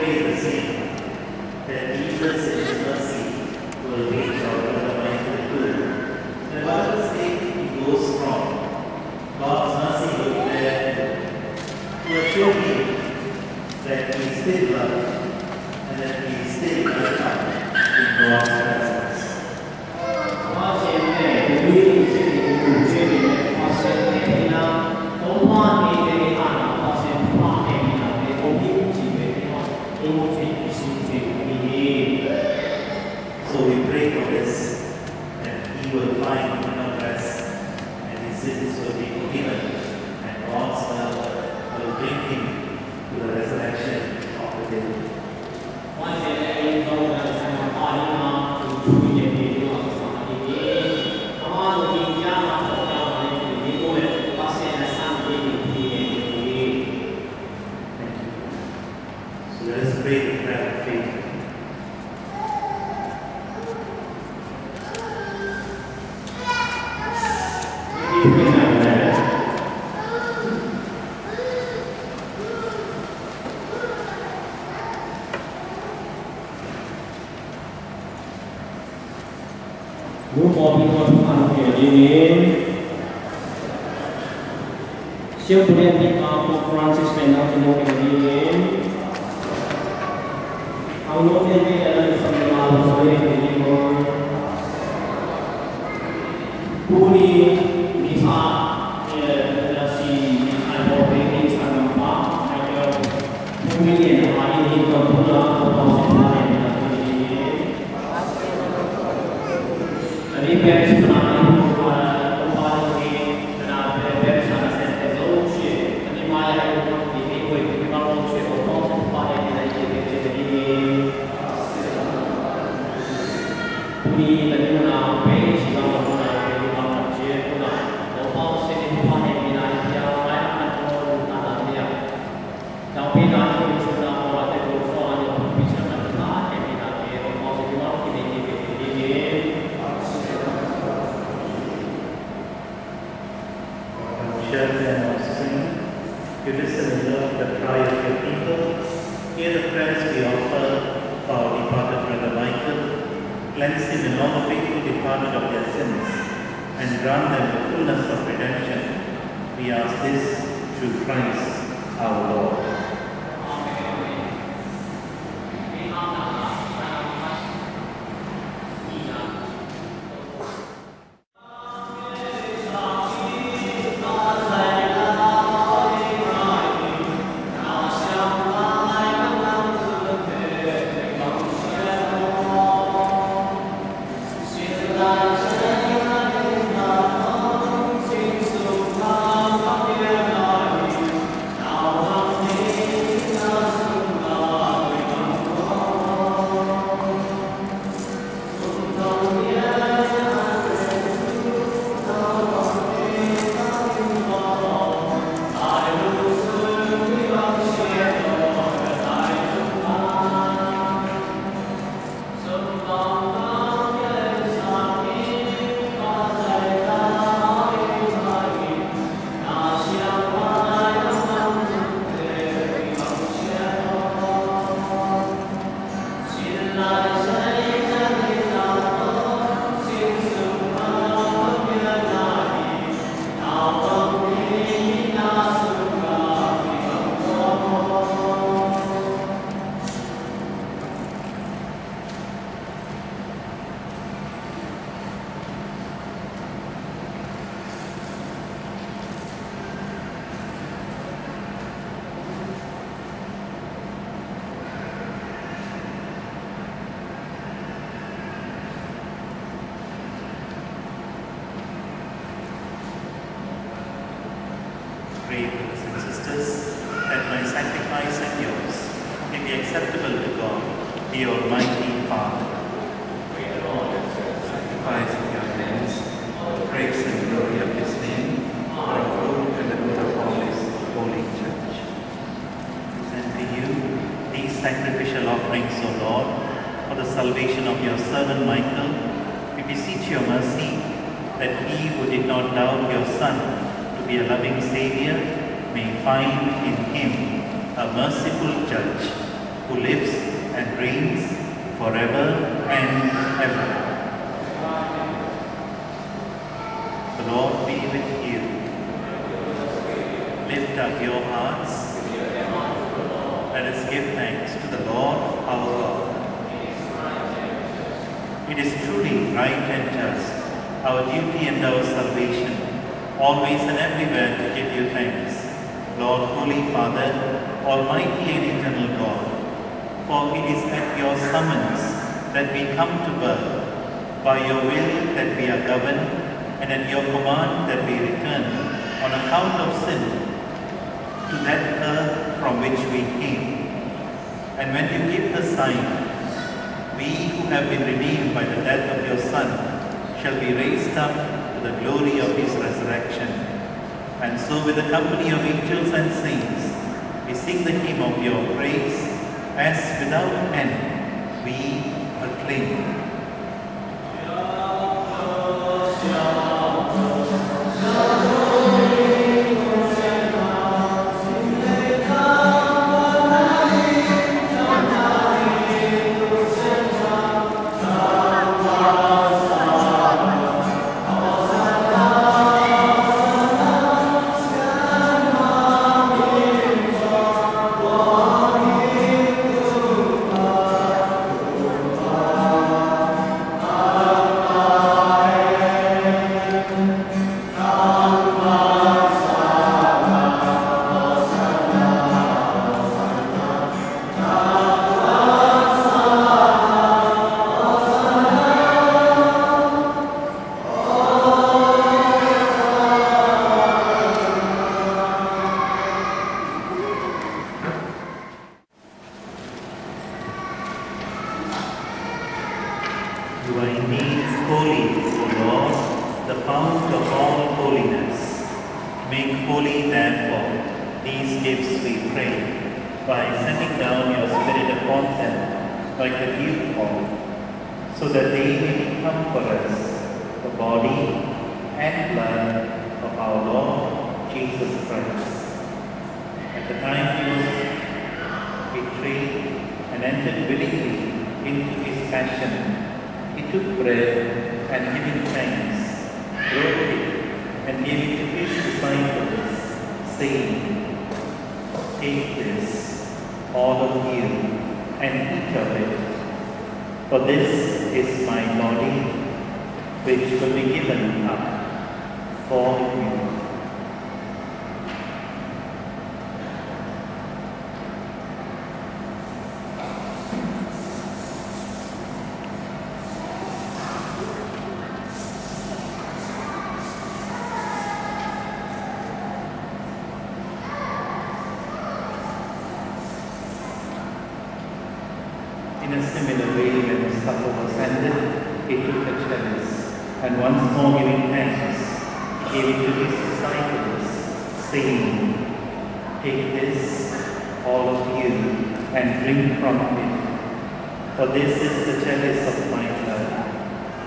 pray the same, that Jesus in His mercy will reach our brother Michael too. And whatever state he goes from, God's mercy will be there to assure him that he is still loved and that he is still welcome in God's presence. 发现呢，我们这里古这里面发现呢，那东方的这里啊，发现发现呢，那我们这边呢，都是是这里。So we pray for this, that he will find inner rest and his sins will be forgiven and God's love will bring him to the resurrection of the dead. 发现呢，因为我们三个大人啊，都注意点这个啥的，他妈的，人家嘛，吵架嘛，你多人发现呢，三个人不一样。 So let us pray the prayer of faith. 如果平常看见你，先不练的啊，不 Francis 来拿去弄给你。เอาโน้ตเรียนให้อะไรสำหรับเราสวยๆนี่ก็ผู้นี้มีสาและสีไอ้บอกเป็นที่สำคัญไอ้เจ้าผู้นี้เรียนอะไรนี่ก็ผู้ละต้องศึกษาเรียนอะไรนี่อันนี้เป็นสิ่งที่เราต้องการที่เราเป็นสิ่งที่เราจะต้องเชื่ออันนี้มาจากที่เราที่คุยที่เราต้องเชื่อเราต้องศึกษาเรียนอะไรที่เป็นสิ่งที่Ini tadi mana pay siapa mana pay mana je mana orang sini bukan yang mina dia orang yang ada dia tapi nanti sudah orang itu soal yang bisa nak yang mina dia orang sini orang ini Share them our sin. You listen and love the cry of your people. Hear the prayers we offer for our departed brother Michael. Cleanse him in all the faithful departed of their sins, and grant them the fullness of redemption. We ask this through Christ our Lord. Pray, brothers and sisters, that my sacrifice and yours may be acceptable to God, the Almighty Father. May the Lord sacrifice in your hands, the praise and glory of His name, for our good and the good of all His holy church. Present to you these sacrificial offerings, O Lord, for the salvation of your servant Michael. We beseech your mercy that he who did not doubt your Son to be a loving Saviour may find in him a merciful judge. who lives and reigns forever and ever. The Lord be with you. Lift up your hearts. Let us give thanks to the Lord our God. It is truly right and just, our duty and our salvation, always and everywhere to give you thanks, Lord, Holy Father, Almighty and Eternal God. For it is at your summons that we come to birth, by your will that we are governed, and at your command that we return, on account of sin, to that earth from which we came. And when you give the sign, we who have been redeemed by the death of your Son shall be raised up to the glory of his resurrection. And so with the company of angels and saints, we sing the hymn of your praise, as without end we acclaim. You are indeed holy, O Lord, the fount of all holiness. Make holy, therefore, these gifts, we pray, by sending down your Spirit upon them like a dewfall, so that they may become for us the body and blood of our Lord Jesus Christ. At the time he was betrayed and entered willingly into his passion, he took bread and giving thanks, broke it and gave it to his disciples, saying, "Take this, all of you, and eat of it, for this is my body, which will be given up for you." In a similar way, when the supper was ended, he took the chalice, and once more giving thanks, he gave it to his disciples, saying, "Take this, all of you, and drink from it. For this is the chalice of my blood,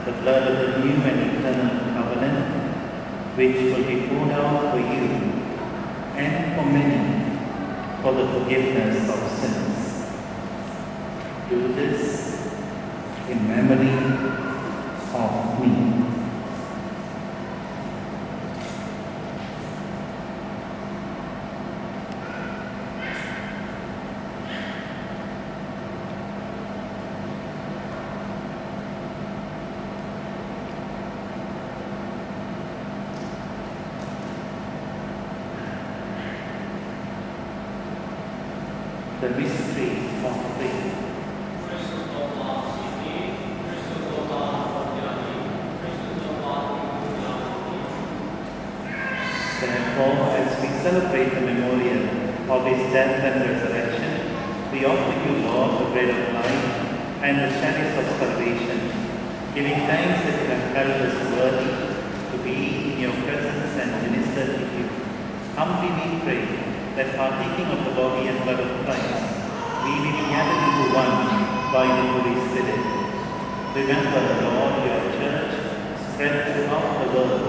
the blood of the new and eternal covenant, which will be poured out for you and for many for the forgiveness of sins. Do this in memory of me." The mystery of faith. Therefore, as we celebrate the memorial of his death and resurrection, we offer you, Lord, the bread of life and the chalice of salvation, giving thanks that you have held us worthy to be in your presence and minister to you. Humbly we pray that partaking of the body and blood of Christ, we may be gathered into one by the Holy Spirit. Remember, Lord, your church spread throughout the world,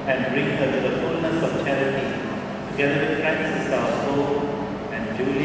and bring her to the fullness of charity, together with Francis our Pope and Julian